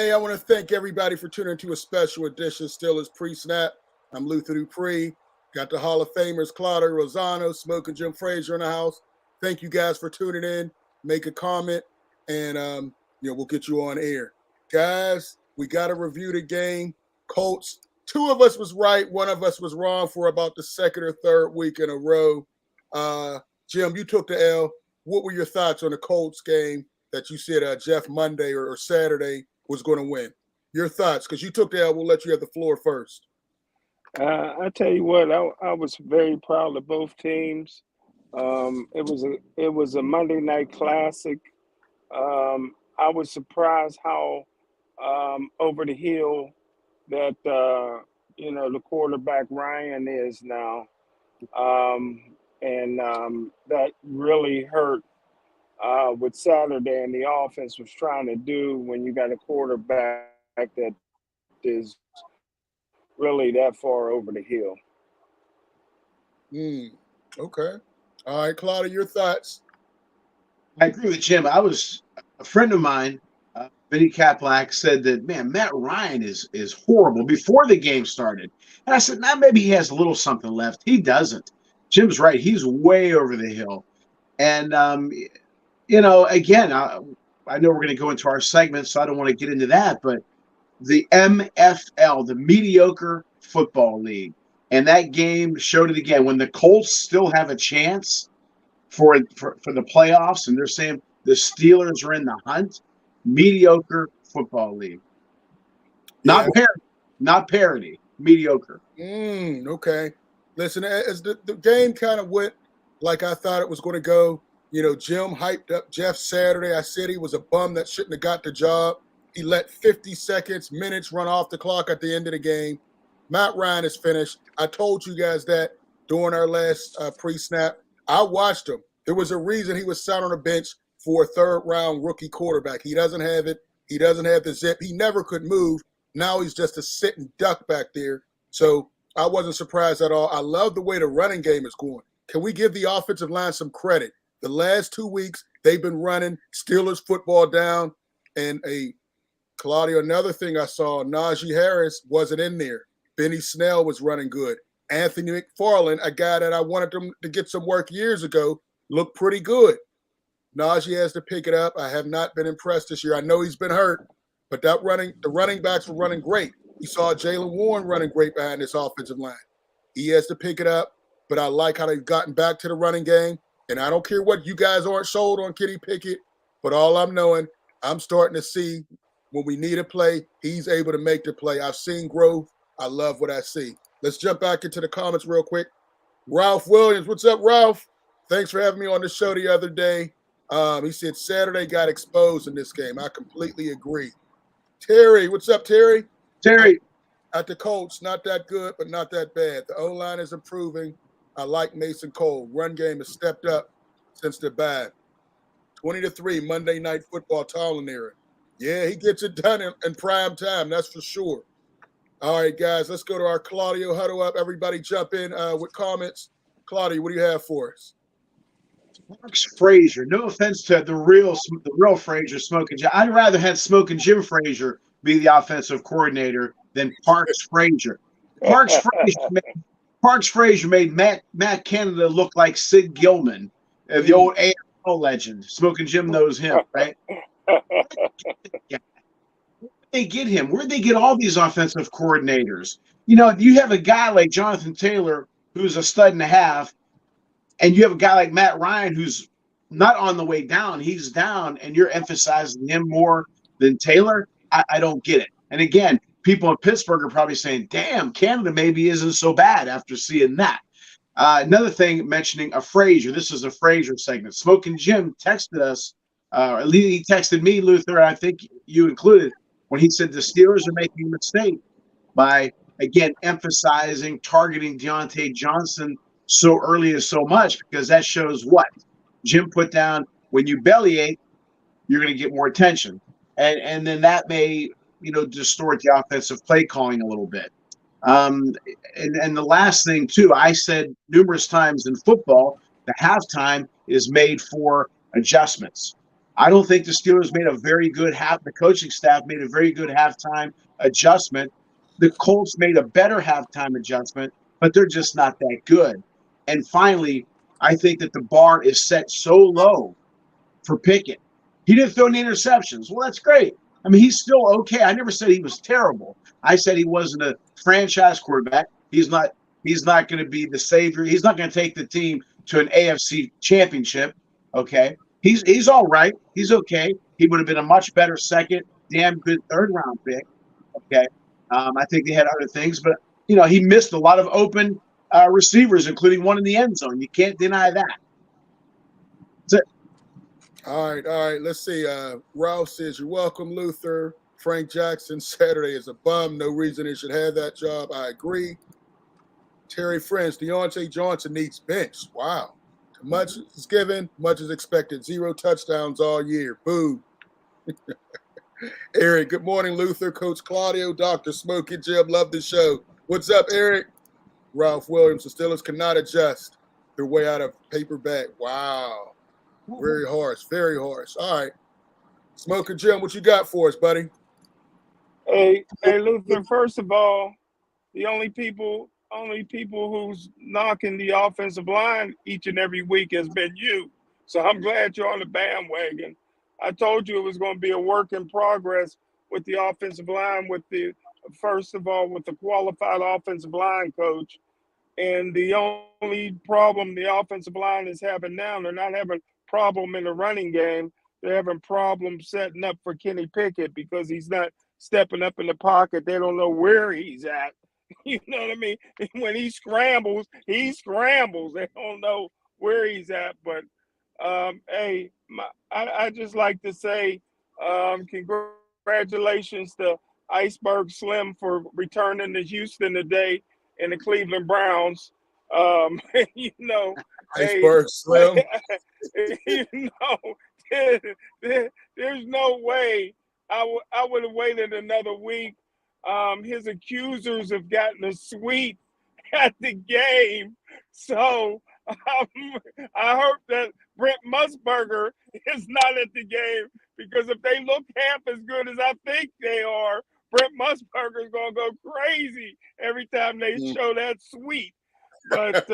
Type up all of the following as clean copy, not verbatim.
Hey, I want to thank everybody for tuning into a special edition. Still is pre-snap. I'm Luther Dupree. Got the Hall of Famers Claudio Rosano, Smokin Jim Frazier in the house. Thank you guys for tuning in. Make a comment, and we'll get you on air, guys. We got to review the game. Colts. Two of us was right. One of us was wrong for about the second or third week in a row. Jim, you took the L. What were your thoughts on the Colts game that you said Jeff Monday or Saturday was going to win? Your thoughts, because you took the L. We'll let you have the floor first. I tell you what, I was very proud of both teams. It was a Monday night classic. I was surprised how over the hill that the quarterback Ryan is now, and that really hurt with Saturday and the offense was trying to do when you got a quarterback that is really that far over the hill. Okay. All right, Claudia, your thoughts. I agree with Jim. A friend of mine, Vinny Kaplak, said that, man, Matt Ryan is horrible before the game started. And I said, now maybe he has a little something left. He doesn't. Jim's right. He's way over the hill. And, again, I know we're going to go into our segment, so I don't want to get into that, but the MFL, the Mediocre Football League, and that game showed it again. When the Colts still have a chance for the playoffs, and they're saying the Steelers are in the hunt, Mediocre Football League. Yeah. Not parody, mediocre. Okay. Listen, as the game kind of went like I thought it was going to go, Jim hyped up Jeff Saturday. I said he was a bum that shouldn't have got the job. He let 50 seconds, minutes run off the clock at the end of the game. Matt Ryan is finished. I told you guys that during our last pre-snap. I watched him. There was a reason he was sat on the bench for a third-round rookie quarterback. He doesn't have it. He doesn't have the zip. He never could move. Now he's just a sitting duck back there. So I wasn't surprised at all. I love the way the running game is going. Can we give the offensive line some credit? The last 2 weeks, they've been running Steelers football down. And Claudio, another thing I saw, Najee Harris wasn't in there. Benny Snell was running good. Anthony McFarland, a guy that I wanted him to get some work years ago, looked pretty good. Najee has to pick it up. I have not been impressed this year. I know he's been hurt, but the running backs were running great. You saw Jaylen Warren running great behind this offensive line. He has to pick it up, but I like how they've gotten back to the running game. And I don't care what you guys aren't sold on Kenny Pickett, but all I'm knowing, I'm starting to see when we need a play, he's able to make the play. I've seen growth. I love what I see. Let's jump back into the comments real quick. Ralph Williams, what's up, Ralph? Thanks for having me on the show the other day. He said Saturday got exposed in this game. I completely agree. Terry, what's up, Terry? Terry. At the Colts, not that good, but not that bad. The O-line is improving. I like Mason Cole. Run game has stepped up since the bye. 20-3, Monday Night Football, Tomlin era. Yeah, he gets it done in prime time, that's for sure. All right, guys, let's go to our Claudio huddle up. Everybody jump in with comments. Claudio, what do you have for us? Parks Frazier. No offense to the real Frazier, Smokin Jim. I'd rather have Smokin Jim Frazier be the offensive coordinator than Parks Frazier. Parks Frazier made Matt Canada look like Sid Gilman, the old AFL legend. Smokin Jim knows him, right? Yeah. They get him? Where'd they get all these offensive coordinators? You have a guy like Jonathan Taylor, who's a stud and a half, and you have a guy like Matt Ryan, who's not on the way down. He's down, and you're emphasizing him more than Taylor. I don't get it. And again, people in Pittsburgh are probably saying, damn, Canada maybe isn't so bad after seeing that. Another thing, mentioning a Frazier. This is a Frazier segment. Smokin Jim texted us, at least he texted me, Luther, I think you included, when he said the Steelers are making a mistake by, again, emphasizing, targeting Deontay Johnson so early and so much, because that shows what? Jim put down, when you bellyache, you're going to get more attention. And then that may, distort the offensive play calling a little bit. And the last thing, too, I said numerous times in football, the halftime is made for adjustments. I don't think the Steelers made a very good the coaching staff made a very good halftime adjustment. The Colts made a better halftime adjustment, but they're just not that good. And finally, I think that the bar is set so low for Pickett. He didn't throw any interceptions. Well, that's great. I mean, he's still okay. I never said he was terrible. I said he wasn't a franchise quarterback. He's not going to be the savior. He's not going to take the team to an AFC championship. Okay. He's all right. He's okay. He would have been a much better second, damn good third round pick. Okay. I think they had other things, but he missed a lot of open receivers, including one in the end zone. You can't deny that. That's it. All right. Let's see. Ralph says, "You're welcome, Luther." Frank Jackson, "Saturday is a bum. No reason he should have that job." I agree. Terry Friends, "Deontay Johnson needs bench." Wow. Much is given, much is expected. 0 touchdowns all year. Boo. Eric, "Good morning, Luther, Coach Claudio, Dr. Smokin Jim. Love the show." What's up, Eric? Ralph Williams, "The Steelers cannot adjust their way out of paperback." Wow. Very harsh. Very harsh. All right. Smokin Jim, what you got for us, buddy? Hey, Luther. First of all, the only people who's knocking the offensive line each and every week has been you. So I'm glad you're on the bandwagon. I told you it was going to be a work in progress with the offensive line, with the qualified offensive line coach. And the only problem the offensive line is having now, they're not having problem in the running game. They're having problems setting up for Kenny Pickett because he's not stepping up in the pocket. They don't know where he's at. You know what I mean? When he scrambles. They don't know where he's at. But, hey, I just like to say congratulations to Iceberg Slim for returning to Houston today and the Cleveland Browns. Iceberg Slim. There's no way I would have waited another week. His accusers have gotten a suite at the game. So I hope that Brent Musburger is not at the game, because if they look half as good as I think they are, Brent Musburger is going to go crazy every time they show that suite. But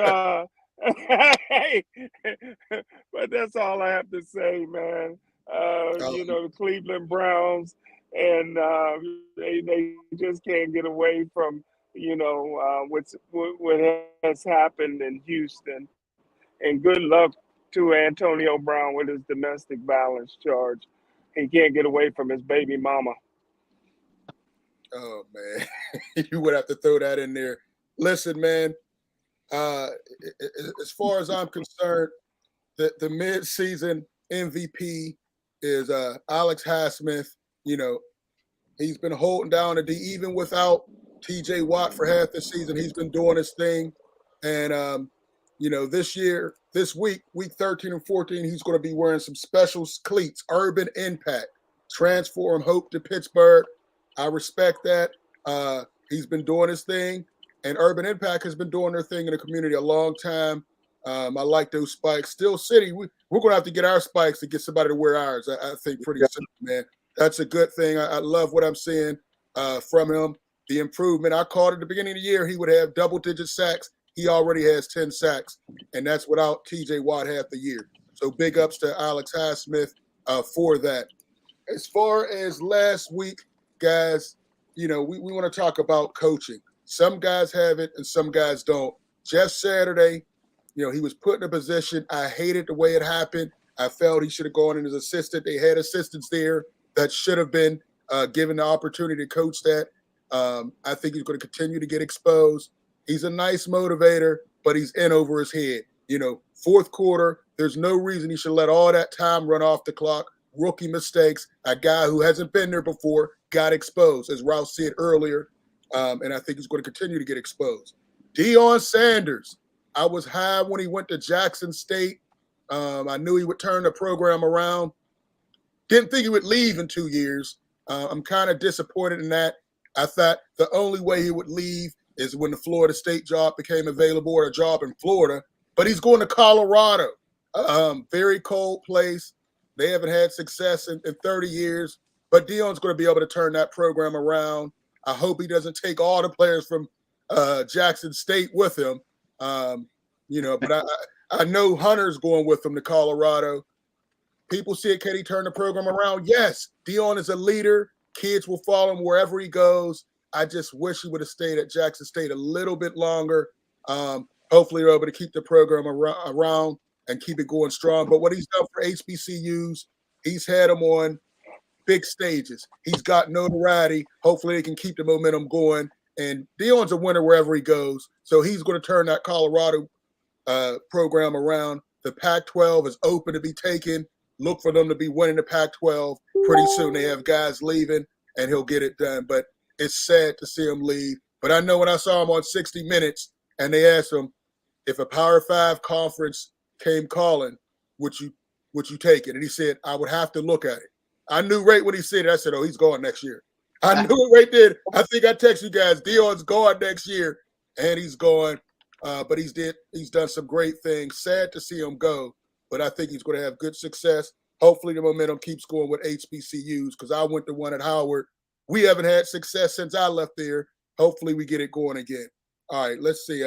but that's all I have to say, man. The Cleveland Browns, and they just can't get away from what has happened in Houston. And good luck to Antonio Brown with his domestic violence charge. He can't get away from his baby mama. Oh man, you would have to throw that in there. Listen, man. As far as I'm concerned, the mid-season MVP is Alex Highsmith. He's been holding down the D even without T.J. Watt for half the season. He's been doing his thing, and this week 13 and 14, he's going to be wearing some special cleats. Urban Impact, transform hope to Pittsburgh. I respect that. He's been doing his thing. And Urban Impact has been doing their thing in the community a long time. I like those spikes. Steel City, we're going to have to get our spikes to get somebody to wear ours, I think, pretty soon, man. That's a good thing. I love what I'm seeing from him, the improvement. I called at the beginning of the year he would have double-digit sacks. He already has 10 sacks, and that's without T.J. Watt half the year. So big ups to Alex Highsmith for that. As far as last week, guys, we want to talk about coaching. Some guys have it and some guys don't. Jeff Saturday, he was put in a position. I hated the way it happened. I felt he should have gone in as assistant. They had assistants there that should have been given the opportunity to coach that. I think he's going to continue to get exposed. He's a nice motivator, but he's in over his head. Fourth quarter, there's no reason he should let all that time run off the clock. Rookie mistakes. A guy who hasn't been there before got exposed, as Ralph said earlier. And I think he's going to continue to get exposed. Deion Sanders, I was high when he went to Jackson State. I knew he would turn the program around. Didn't think he would leave in 2 years. I'm kind of disappointed in that. I thought the only way he would leave is when the Florida State job became available, or a job in Florida. But he's going to Colorado. Very cold place. They haven't had success in 30 years, but Dion's going to be able to turn that program around. I hope he doesn't take all the players from Jackson State with him. But I know Hunter's going with him to Colorado. People see it. Can he turn the program around? Yes. Dion is a leader. Kids will follow him wherever he goes. I just wish he would have stayed at Jackson State a little bit longer. Hopefully, they're able to keep the program around and keep it going strong. But what he's done for HBCUs, he's had them on big stages. He's got notoriety. Hopefully, they can keep the momentum going. And Dion's a winner wherever he goes. So he's going to turn that Colorado program around. The Pac-12 is open to be taken. Look for them to be winning the Pac-12 pretty soon. They have guys leaving, and he'll get it done. But it's sad to see him leave. But I know when I saw him on 60 Minutes, and they asked him, if a Power 5 conference came calling, would you take it? And he said, I would have to look at it. I knew right when he said it. I said, oh, he's going next year. I knew it right there. I think I texted you guys, Dion's going next year, and he's going. But he's done some great things. Sad to see him go, but I think he's going to have good success. Hopefully the momentum keeps going with HBCUs because I went to one at Howard. We haven't had success since I left there. Hopefully we get it going again. All right, let's see.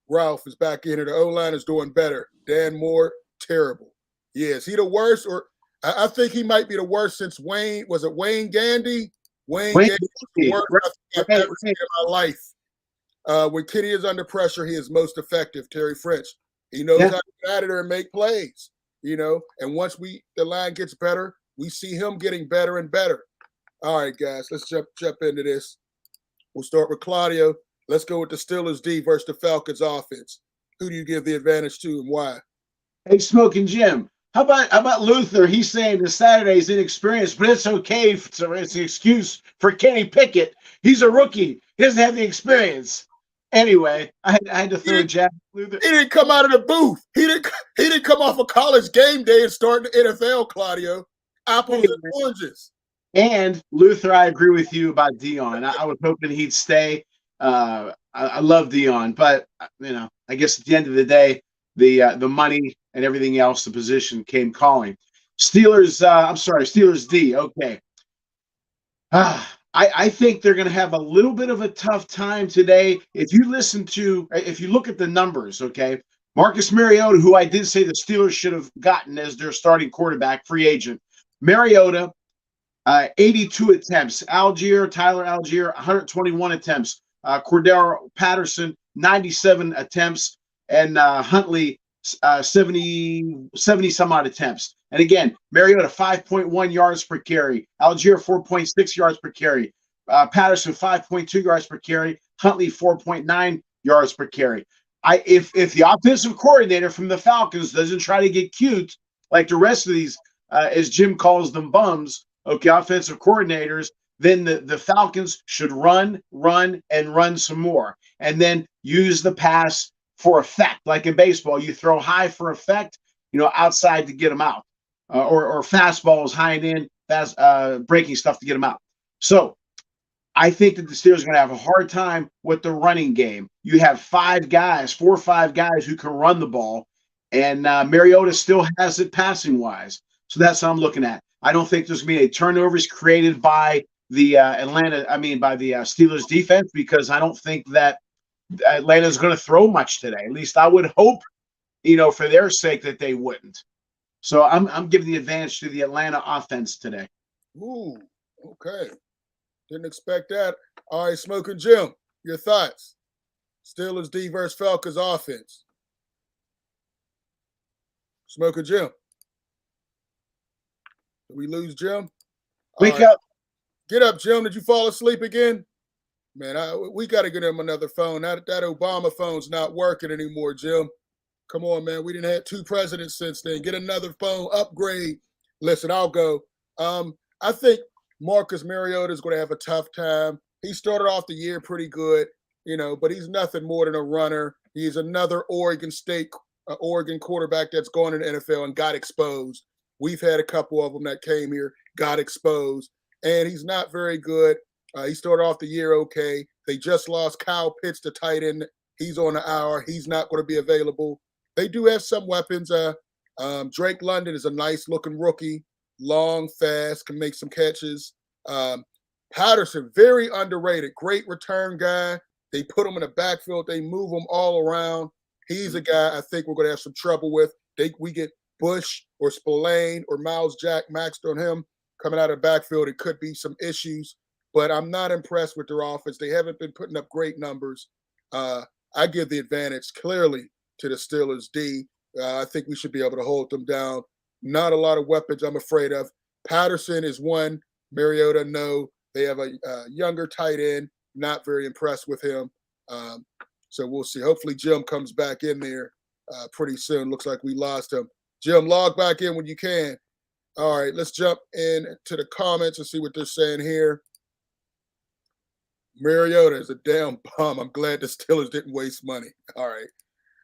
Ralph is back in here. The O-line is doing better. Dan Moore, terrible. Yeah, is he the worst? Or I think he might be the worst since Wayne. Was it Wayne Gandy? Wayne Gandy was the worst I've ever seen in my life. When Kenny is under pressure, he is most effective, Terry French. He knows how to get out of there and make plays, And once the line gets better, we see him getting better and better. All right, guys, let's jump into this. We'll start with Claudio. Let's go with the Steelers D versus the Falcons offense. Who do you give the advantage to and why? Hey, Smokin Jim. How about Luther? He's saying the Saturday's inexperienced, but it's okay. It's an excuse for Kenny Pickett. He's a rookie. He doesn't have the experience. Anyway, I had to throw a jab at Luther. He didn't come out of the booth. He didn't come off a college game day and start in the NFL, Claudio. Apples and oranges. And Luther, I agree with you about Dion. I was hoping he'd stay. I love Dion, but I guess at the end of the day, the money and everything else, the position came calling. Steelers D. Okay. I think they're going to have a little bit of a tough time today. If you look at the numbers, okay, Marcus Mariota, who I did say the Steelers should have gotten as their starting quarterback, free agent. Mariota, 82 attempts. Tyler Algier, 121 attempts. Cordero Patterson, 97 attempts. And Huntley, 70 some odd attempts. And again, Mariota 5.1 yards per carry, Algier 4.6 yards per carry, Patterson 5.2 yards per carry, Huntley 4.9 yards per carry. If the offensive coordinator from the Falcons doesn't try to get cute like the rest of these, as Jim calls them, bums, okay, offensive coordinators, then the Falcons should run some more, and then use the pass for effect. Like in baseball, you throw high for effect, outside to get them out, or fastballs high and in, fast breaking stuff to get them out. So I think that the Steelers are going to have a hard time with the running game. You have 4 or 5 guys who can run the ball, and Mariota still has it passing wise. So that's what I'm looking at. I don't think there's going to be any turnovers created by the Steelers defense, because I don't think that Atlanta's going to throw much today. At least I would hope, for their sake, that they wouldn't. So I'm giving the advantage to the Atlanta offense today. Ooh, okay. Didn't expect that. All right, Smokin Jim, your thoughts? Steelers D versus Falcons offense. Smokin Jim. Did we lose Jim? Wake up. Get up, Jim. Did you fall asleep again? Man, we got to get him another phone. That Obama phone's not working anymore, Jim. Come on, man. We didn't have 2 presidents since then. Get another phone. Upgrade. Listen, I'll go. I think Marcus Mariota is going to have a tough time. He started off the year pretty good, but he's nothing more than a runner. He's another Oregon quarterback that's gone in the NFL and got exposed. We've had a couple of them that came here, got exposed, and he's not very good. He started off the year okay. They just lost Kyle Pitts, the tight end. He's on the hour. He's not going to be available. They do have some weapons. Drake London is a nice looking rookie, long, fast, can make some catches. Patterson, very underrated, great return guy. They put him in the backfield, they move him all around. He's a guy I think we're going to have some trouble with. We get Bush or Spillane or Miles Jack maxed on him coming out of the backfield. It could be some issues, but I'm not impressed with their offense. They haven't been putting up great numbers. I give the advantage clearly to the Steelers D. I think we should be able to hold them down. Not a lot of weapons I'm afraid of. Patterson is one. Mariota, no. They have a younger tight end. Not very impressed with him. So we'll see. Hopefully Jim comes back in there pretty soon. Looks like we lost him. Jim, log back in when you can. All right, let's jump in to the comments and see what they're saying here. Mariota is a damn bum. I'm glad the Steelers didn't waste money. All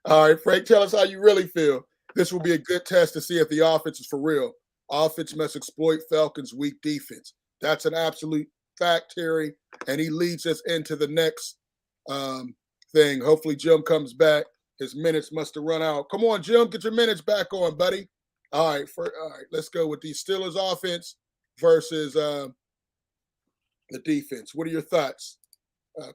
right, Frank, tell us how you really feel. This will be a good test to see if the offense is for real. Offense must exploit Falcons' weak defense. That's an absolute fact, Terry, and he leads us into the next thing. Hopefully Jim comes back. His minutes must have run out. Come on, Jim, get your minutes back on, buddy. All right, let's go with the Steelers offense versus the defense. What are your thoughts,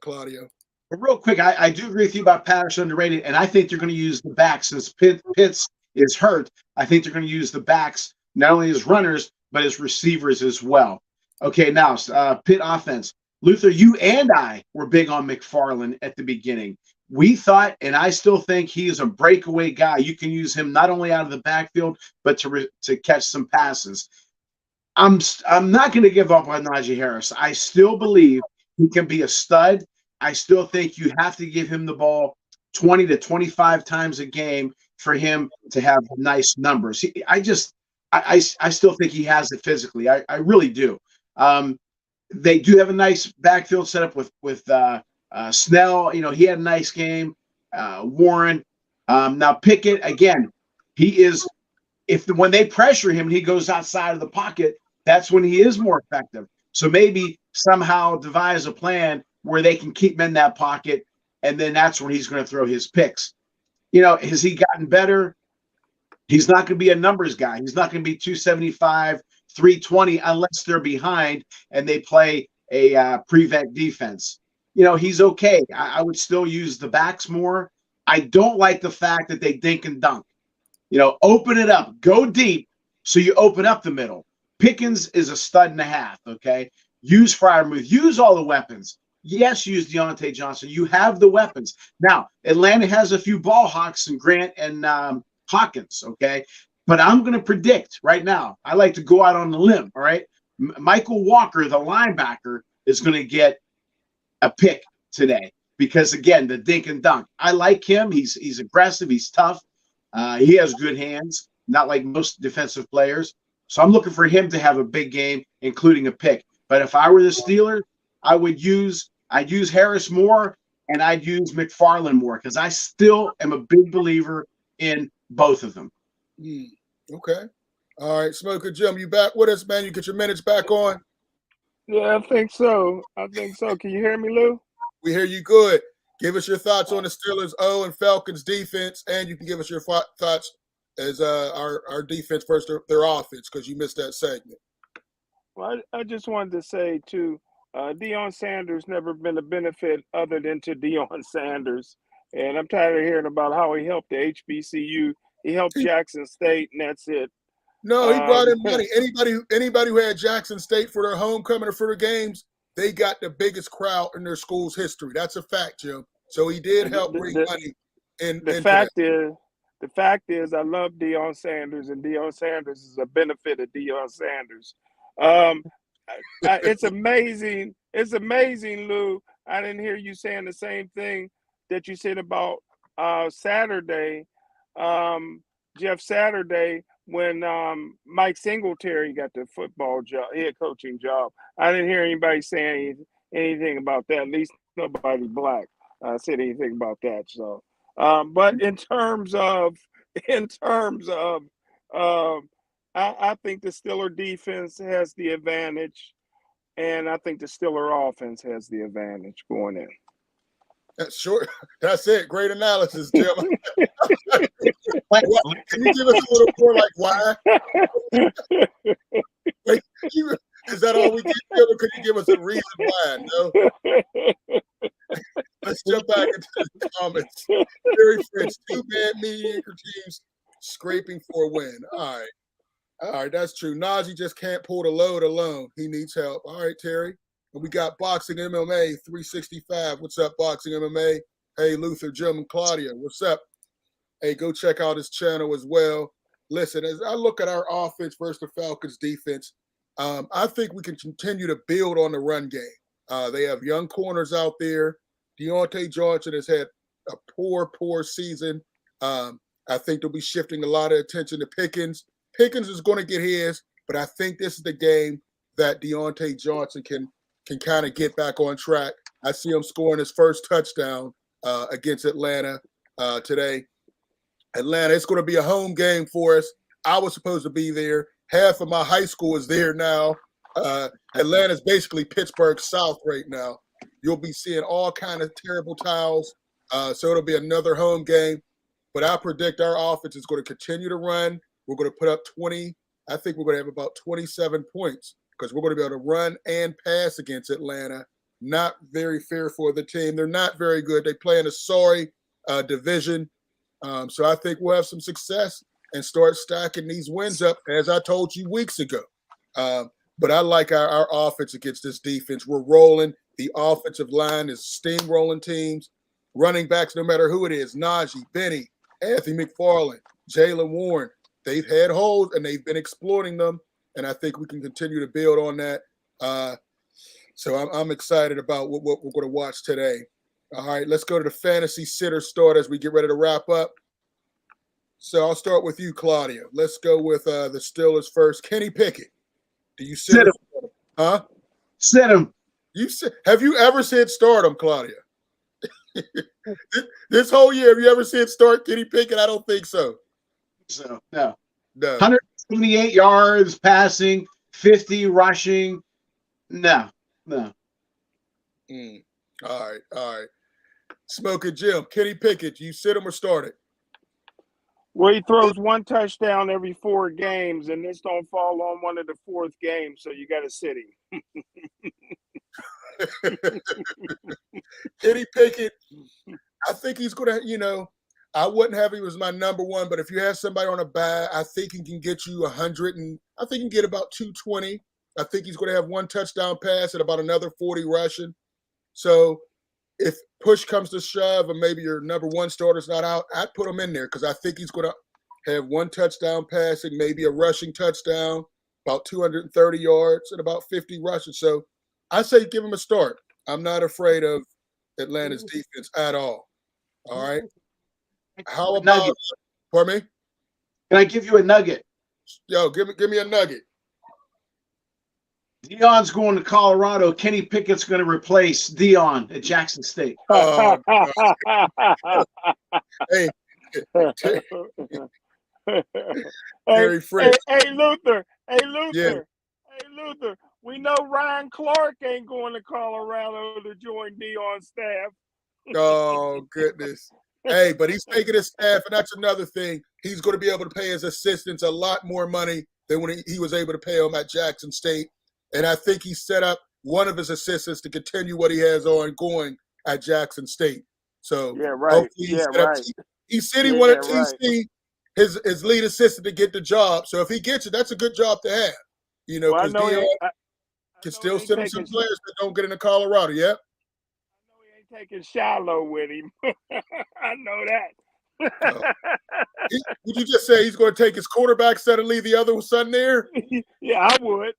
Claudio? But real quick, I do agree with you about Patterson underrated, and I think they're going to use the backs since Pitts is hurt. I think they're going to use the backs not only as runners but as receivers as well. Okay, now Pitt offense. Luther, you and I were big on McFarland at the beginning. We thought, and I still think he is a breakaway guy. You can use him not only out of the backfield but to catch some passes. I'm not going to give up on Najee Harris. I still believe he can be a stud. I still think you have to give him the ball 20 to 25 times a game for him to have nice numbers. I still think he has it physically. I really do. They do have a nice backfield setup with Snell. You know, he had a nice game. Warren. Now Pickett, again, he is when they pressure him and he goes outside of the pocket, that's when he is more effective. So maybe somehow devise a plan where they can keep him in that pocket, and then that's when he's going to throw his picks. You know, has he gotten better? He's not going to be a numbers guy. He's not going to be 275, 320 unless they're behind and they play a prevent defense. You know, he's okay. I would still use the backs more. I don't like the fact that they dink and dunk. You know, open it up. Go deep so you open up the middle. Pickens is a stud and a half, okay? Use Freiermuth. Use all the weapons. Yes, use Deontay Johnson. You have the weapons. Now, Atlanta has a few ball hawks and Grant and Hawkins, okay? But I'm going to predict right now. I like to go out on the limb, all right? Michael Walker, the linebacker, is going to get a pick today because, again, the dink and dunk. I like him. He's aggressive. He's tough. He has good hands, not like most defensive players. So I'm looking for him to have a big game, including a pick. But if I were the Steelers, I'd use Harris more and I'd use McFarland more because I still am a big believer in both of them. Okay. All right, Smokin Jim, you back with us, man? You get your minutes back on? Yeah, I think so. Can you hear me, Lou? We hear you good. Give us your thoughts on the Steelers and Falcons defense, and you can give us your thoughts as our defense versus their offense because you missed that segment. Well, I just wanted to say, too, Deion Sanders never been a benefit other than to Deion Sanders. And I'm tired of hearing about how he helped the HBCU. He helped Jackson State, and that's it. No, he brought in money. Anybody who had Jackson State for their homecoming or for their games, they got the biggest crowd in their school's history. That's a fact, Jim. So he did help bring money in. The fact is, I love Deion Sanders, and Deion Sanders is a benefit of Deion Sanders. It's amazing. It's amazing, Lou. I didn't hear you saying the same thing that you said about Saturday, Jeff Saturday, when Mike Singletary got the football job, head coaching job. I didn't hear anybody saying anything about that. At least nobody black said anything about that. So, but in terms of, I think the Steeler defense has the advantage, and I think the Steeler offense has the advantage going in. That's short. That's it. Great analysis, Jim. Can you give us a little more like why? Wait, is that all we get, Jim, or could you give us a reason why? No? Let's jump back into the comments. Terry French, 2 bad mediocre teams scraping for a win. All right, that's true. Najee just can't pull the load alone. He needs help. All right, Terry. And we got Boxing MMA 365. What's up, Boxing MMA? Hey, Luther, Jim, and Claudio. What's up? Hey, go check out his channel as well. Listen, as I look at our offense versus the Falcons defense, I think we can continue to build on the run game. They have young corners out there. Deontay Johnson has had a poor season. I think they'll be shifting a lot of attention to Pickens. Pickens is going to get his, but I think this is the game that Deontay Johnson can kind of get back on track. I see him scoring his first touchdown against Atlanta today. Atlanta, it's going to be a home game for us. I was supposed to be there. Half of my high school is there now. Atlanta's basically Pittsburgh South right now. You'll be seeing all kind of terrible towels. So it'll be another home game. But I predict our offense is going to continue to run. We're going to put up 20. I think we're going to have about 27 points because we're going to be able to run and pass against Atlanta. Not very fair for the team. They're not very good. They play in a sorry division. So I think we'll have some success and start stacking these wins up, as I told you weeks ago. But I like our offense against this defense. We're rolling. The offensive line is steamrolling teams. Running backs, no matter who it is, Najee, Benny, Anthony McFarland, Jaylen Warren, they've had holes and they've been exploiting them. And I think we can continue to build on that. So I'm excited about what we're going to watch today. All right, let's go to the fantasy sitter start as we get ready to wrap up. So I'll start with you, Claudio. Let's go with the Steelers first. Kenny Pickett. Do you sit him? Huh? Sit him. Have you ever said start him, Claudia? This whole year, have you ever said start Kenny Pickett? I don't think so. So no. 178 yards passing, 50 rushing. No. All right. Smokin Jim, Kenny Pickett, you sit him or start it? Well, he throws one touchdown every 4 games, and this don't fall on one of the 4th games, so you got to sit him. Kenny Pickett, I think he's going to, I wouldn't have him as my number one, but if you have somebody on a bye, I think he can get you 100, and I think he can get about 220. I think he's going to have 1 touchdown pass and about another 40 rushing. So if push comes to shove and maybe your number one starter's not out, I'd put him in there because I think he's going to have 1 touchdown passing, maybe a rushing touchdown, about 230 yards and about 50 rushes. So I say give him a start. I'm not afraid of Atlanta's defense at all. All right. How about – pardon me? Can I give you a nugget? Yo, give me a nugget. Deion's going to Colorado. Kenny Pickett's going to replace Deion at Jackson State. Oh, hey, very fresh. Hey, Luther. Yeah. Hey, Luther. We know Ryan Clark ain't going to Colorado to join Deion's staff. Oh, goodness. Hey, but he's taking his staff, and that's another thing. He's going to be able to pay his assistants a lot more money than when he was able to pay them at Jackson State. And I think he set up one of his assistants to continue what he has ongoing at Jackson State. So yeah, right. He said he wanted TC, his lead assistant, to get the job. So if he gets it, that's a good job to have. Because Deion can still send him some players that don't get into Colorado. Yeah. I know he ain't taking Shiloh with him. I know that. Would you just say he's going to take his quarterback set and leave the other son there? Yeah, I would.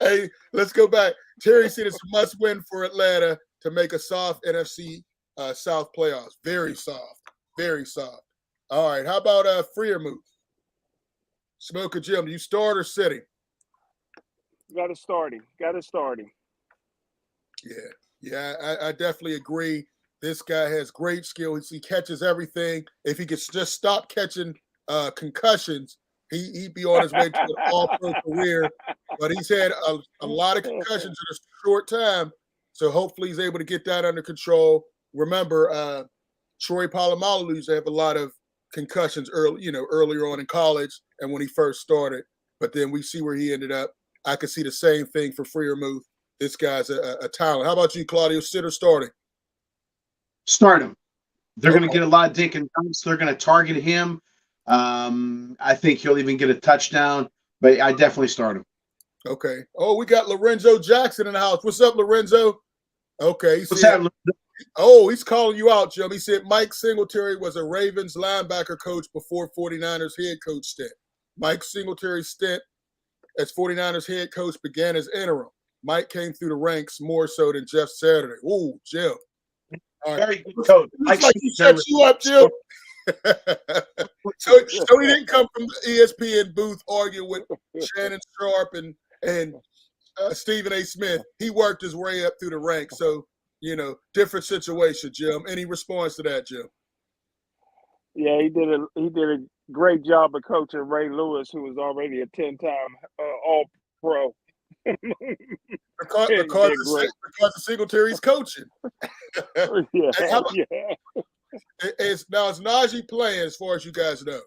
Hey, let's go back. Terry said it's a must-win for Atlanta to make a soft NFC South playoffs. Very soft. Very soft. All right. How about Freiermuth? Smokin Jim, do you start or sit him? Got to start him. Yeah, I definitely agree. This guy has great skills. He catches everything. If he could just stop catching concussions, he'd be on his way to an all-pro career. But he's had a lot of concussions in a short time. So hopefully he's able to get that under control. Remember, Troy Polamalu used to have a lot of concussions earlier on in college and when he first started. But then we see where he ended up. I could see the same thing for Freiermuth. This guy's a talent. How about you, Claudio? Sit or starting? Start him. They're going to Okay. get a lot of dink and dunks. They're going to target him. I think he'll even get a touchdown, but I definitely start him. Okay. Oh, we got Lorenzo Jackson in the house. What's up, Lorenzo? Okay. What's that? He's calling you out, Jim. He said Mike Singletary was a Ravens linebacker coach before 49ers head coach stint. Mike Singletary's stint as 49ers head coach began as interim. Mike came through the ranks more so than Jeff Saturday. Ooh, Jim. All right. Very good coach. Looks like he set you up, Jim. so he didn't come from the ESPN booth arguing with Shannon Sharp and Stephen A. Smith. He worked his way up through the ranks. So, different situation, Jim. Any response to that, Jim? Yeah, he did a great job of coaching Ray Lewis, who was already a 10-time All-Pro. Because of Singletary's coaching. Yeah. Is Najee playing as far as you guys know?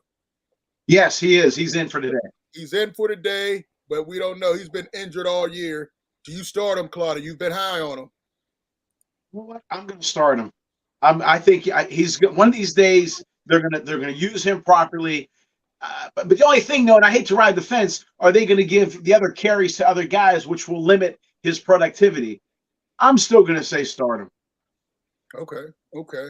Yes, he is. He's in for today. He's in for today, but we don't know. He's been injured all year. Do you start him, Claudio? You've been high on him. You know what? I'm going to start him. I think he's one of these days they're gonna use him properly. But the only thing, though, and I hate to ride the fence, are they going to give the other carries to other guys, which will limit his productivity? I'm still going to say start him. Okay.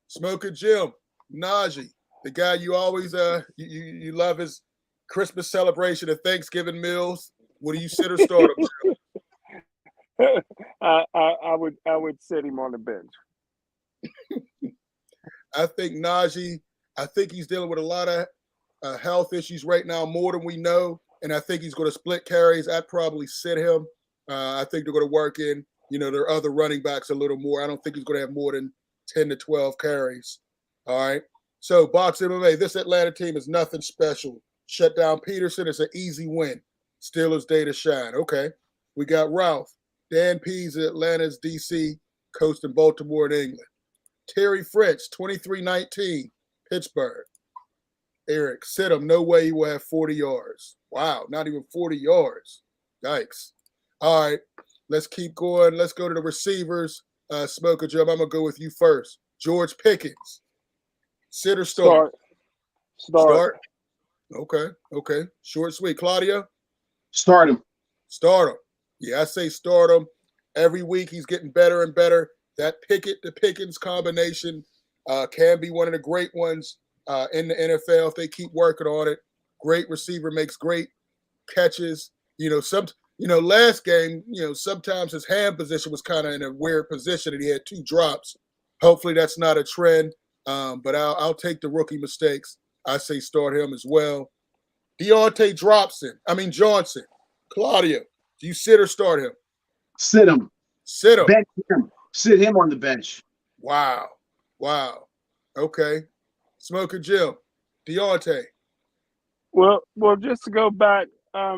Smokin Jim, Najee, the guy you always you love his Christmas celebration and Thanksgiving meals. What do you sit or start him, Jim? I would sit him on the bench. I think Najee. I think he's dealing with a lot of health issues right now, more than we know, and I think he's going to split carries. I'd probably sit him. I think they're going to work in, their other running backs a little more. I don't think he's going to have more than 10 to 12 carries. All right. So Box MMA, this Atlanta team is nothing special. Shut down Peterson. It's an easy win. Steelers day to shine. Okay. We got Ralph. Dan Pease at Atlanta's DC, coached in Baltimore and England. Terry Fritz, 23-19, Pittsburgh. Eric, sit him. No way he will have 40 yards. Wow, not even 40 yards. Yikes. All right, let's keep going. Let's go to the receivers. Smokin Jim, I'm going to go with you first. George Pickens. Sit or start? Start. Okay. Short, sweet. Claudio? Start him. Start him. Yeah, I say start him. Every week he's getting better and better. That Pickett to Pickens combination can be one of the great ones in the NFL if they keep working on it. Great receiver, makes great catches. Last game, sometimes his hand position was kind of in a weird position and he had 2 drops. Hopefully that's not a trend, but I'll take the rookie mistakes. I say start him as well. Deontay Johnson. Claudio, do you sit or start him? Sit him. Sit him. Bench him. Sit him on the bench. Wow. Okay. Smokin Jim. Deontay. Well, just to go back,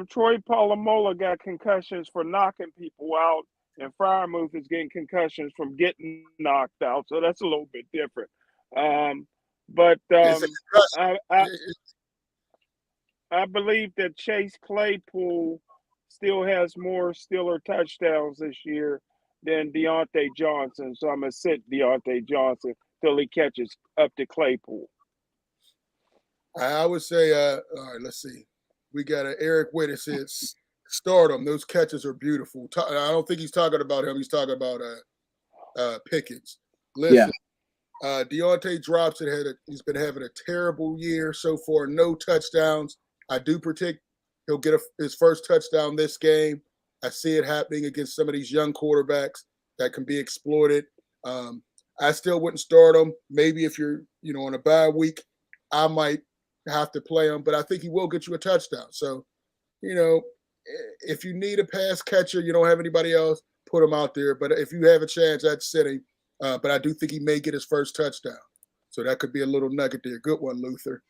Troy Polamalu got concussions for knocking people out, and Freiermuth is getting concussions from getting knocked out. So that's a little bit different. I believe that Chase Claypool still has more Steeler touchdowns this year than Deontay Johnson. So I'm going to sit Deontay Johnson till he catches up to Claypool. I would say, all right, let's see. We got Eric Witt that says start him. Those catches are beautiful. I don't think he's talking about him. He's talking about Pickens. Listen, Deontay drops it. He's been having a terrible year so far. No touchdowns. I do predict he'll get his first touchdown this game. I see it happening against some of these young quarterbacks that can be exploited. I still wouldn't start him. Maybe if you're, on a bye week, I might have to play him, but I think he will get you a touchdown. So, if you need a pass catcher, you don't have anybody else, put him out there. But if you have a chance, I'd sit him. But I do think he may get his first touchdown. So that could be a little nugget there. Good one, Luther.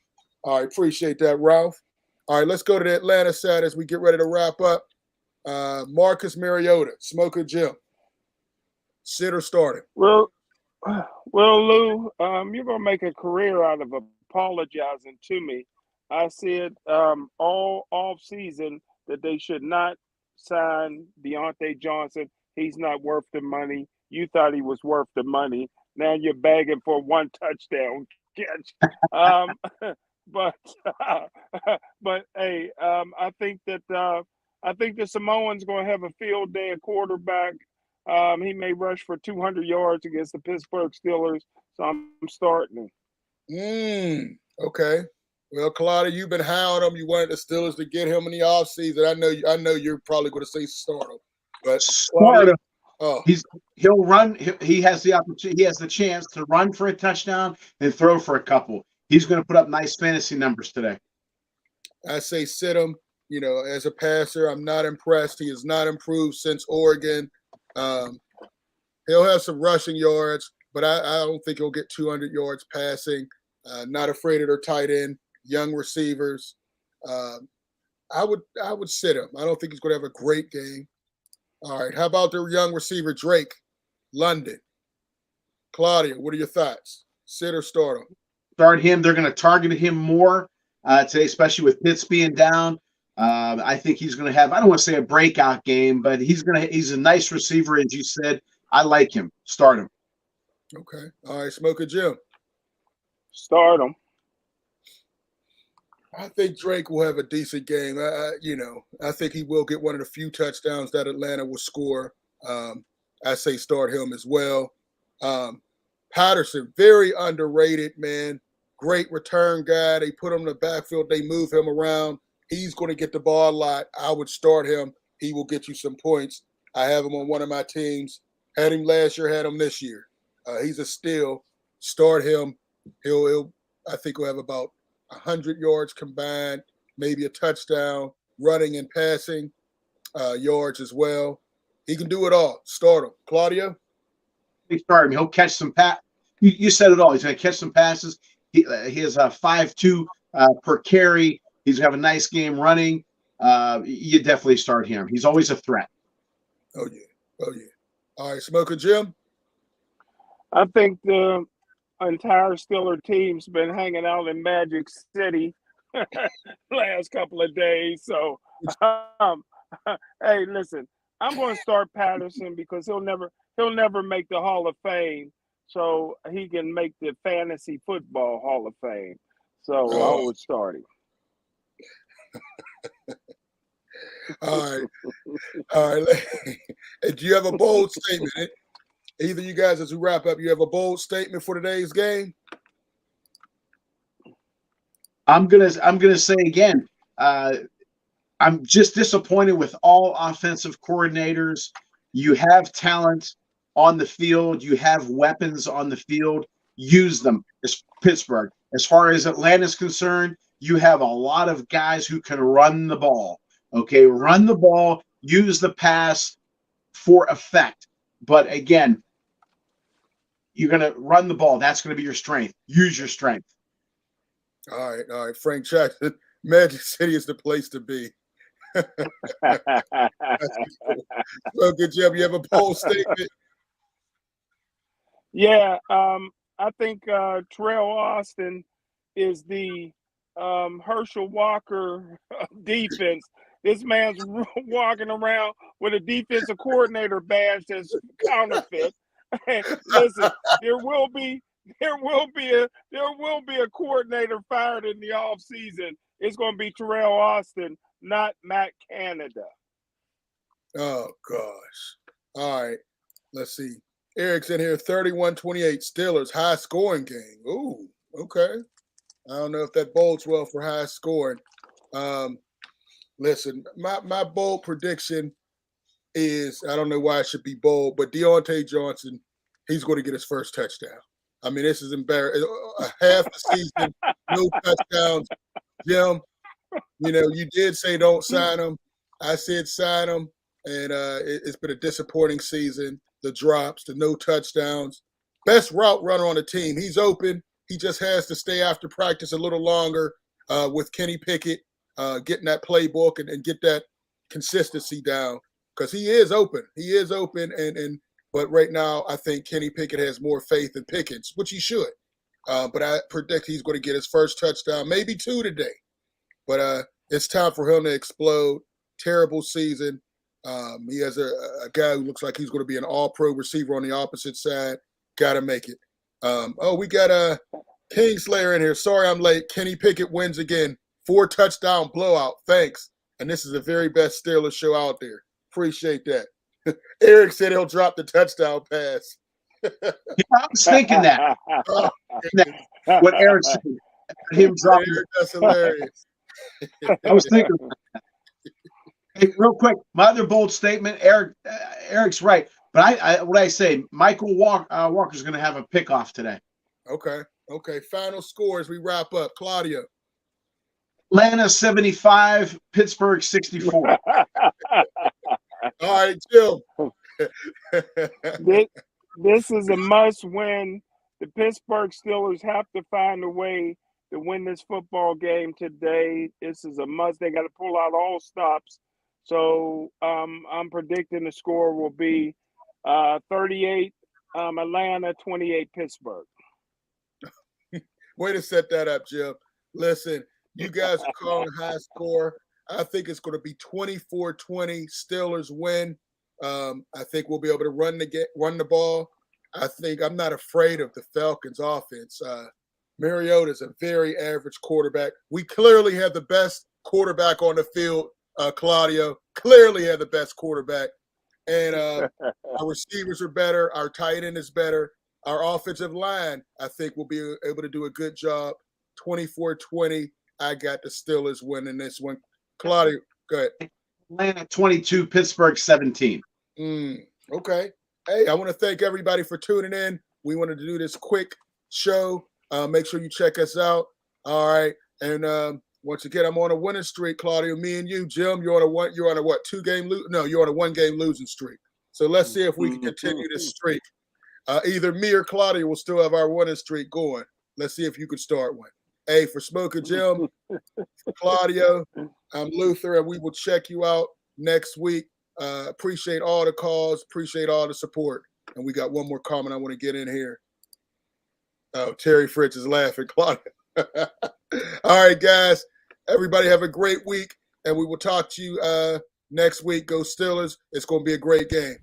All right, appreciate that, Ralph. All right, let's go to the Atlanta side as we get ready to wrap up. Marcus Mariota, Smokin Jim. Sit or start him? Well, well, Lou, you're gonna make a career out of apologizing to me. I said all off season that they should not sign Deontay Johnson. He's not worth the money. You thought he was worth the money. Now you're begging for one touchdown catch. Um, but but hey, I think the Samoan's going to have a field day at quarterback. He may rush for 200 yards against the Pittsburgh Steelers, so I'm starting him. Okay. Well, Claudio, you've been hounding him. You wanted the Steelers to get him in the offseason. I know you're probably going to say start him. But Start him. Oh, He'll run. He has the opportunity. He has the chance to run for a touchdown and throw for a couple. He's going to put up nice fantasy numbers today. I say sit him. You know, as a passer, I'm not impressed. He has not improved since Oregon. He'll have some rushing yards, but I don't think he'll get 200 yards passing. Not afraid of their tight end, young receivers. I would sit him. I don't think he's going to have a great game. All right. How about their young receiver, Drake, London? Claudio, what are your thoughts? Sit or start him? Start him. They're going to target him more today, especially with Pitts being down. I think he's going to have, I don't want to say a breakout game, but he's a nice receiver, as you said. I like him. Start him. Okay. All right. Smokin Jim. Start him. I think Drake will have a decent game. I think he will get one of the few touchdowns that Atlanta will score. I say start him as well. Patterson, very underrated, man. Great return guy. They put him in the backfield. They move him around. He's going to get the ball a lot. I would start him. He will get you some points. I have him on one of my teams. Had him last year, had him this year. He's a steal. Start him. I think he'll have about 100 yards combined, maybe a touchdown, running and passing yards as well. He can do it all. Start him. Claudio? Start him. He'll catch some You said it all. He's going to catch some passes. He has a 5.2 per carry. He's going to have a nice game running. You definitely start him. He's always a threat. Oh, yeah. All right, Smokin Jim? I think the entire Steeler team's been hanging out in Magic City last couple of days. So, hey, listen, I'm going to start Patterson because he'll never make the Hall of Fame. So he can make the fantasy football Hall of Fame. So I would start him. All right. Do you have a bold statement? Either you guys, as we wrap up, you have a bold statement for today's game? I'm gonna say again, I'm just disappointed with all offensive coordinators. You have talent on the field, you have weapons on the field. Use them. It's Pittsburgh. As far as Atlanta's concerned, you have a lot of guys who can run the ball. Okay, run the ball, use the pass for effect. But again, you're going to run the ball. That's going to be your strength. Use your strength. All right. Frank Jackson, Magic City is the place to be. Well, good job. You have a bold statement. Yeah, I think Terrell Austin is the Herschel Walker defense. This man's walking around with a defensive coordinator badge that's counterfeit. Listen, there will be a coordinator fired in the off season. It's going to be Terrell Austin, not Matt Canada. Oh gosh. All right. Let's see. Eric's in here. 31-28 Steelers, high scoring game. Ooh, okay. I don't know if that bodes well for high scoring. Listen, my bold prediction is, I don't know why it should be bold, but Deontay Johnson, he's going to get his first touchdown. I mean, this is embarrassing. Half the season, no touchdowns. Jim, you did say don't sign him. I said sign him, and it's been a disappointing season. The drops, the no touchdowns. Best route runner on the team. He's open. He just has to stay after practice a little longer with Kenny Pickett, getting that playbook and get that consistency down, because he is open. He is open, and But right now, I think Kenny Pickett has more faith in Pickens, which he should. But I predict he's going to get his first touchdown, maybe 2 today. But it's time for him to explode. Terrible season. He has a guy who looks like he's going to be an all-pro receiver on the opposite side. Got to make it. We got Kingslayer in here. Sorry I'm late. Kenny Pickett wins again. 4-touchdown blowout. Thanks. And this is the very best Steelers show out there. Appreciate that. Eric said he'll drop the touchdown pass. Yeah, I was thinking that. What Eric said. Him dropping. Eric, that's hilarious. I was thinking. Hey, real quick, my other bold statement. Eric's right, but what I say, Michael Walker's going to have a pickoff today. Okay. Final score as we wrap up. Claudio. Atlanta 75, Pittsburgh 64. All right, Jim. This is a must-win. The Pittsburgh Steelers have to find a way to win this football game today. This is a must. They got to pull out all stops. So I'm predicting the score will be 38 Atlanta, 28 Pittsburgh. Way to set that up, Jim. Listen, you guys are calling high score. I think it's going to be 24-20. Steelers win. I think we'll be able to run the ball. I'm not afraid of the Falcons' offense. Mariota's a very average quarterback. We clearly have the best quarterback on the field, Claudio. Clearly have the best quarterback. And our receivers are better. Our tight end is better. Our offensive line, I think, will be able to do a good job. 24-20. I got the Steelers winning this one. Claudio, go ahead. Atlanta 22, Pittsburgh 17. Okay. Hey, I want to thank everybody for tuning in. We wanted to do this quick show. Make sure you check us out. All right. And once again, I'm on a winning streak, Claudio. Me and you, Jim, you're on a 2-game you're on a 1-game losing streak. So let's see if we can continue this streak. Either me or Claudio will still have our winning streak going. Let's see if you can start one. Hey, for Smokin Jim, for Claudio, I'm Luther, and we will check you out next week. Appreciate all the calls. Appreciate all the support. And we got one more comment I want to get in here. Oh, Terry Fritz is laughing, Claudio. All right, guys. Everybody have a great week, and we will talk to you next week. Go Steelers. It's going to be a great game.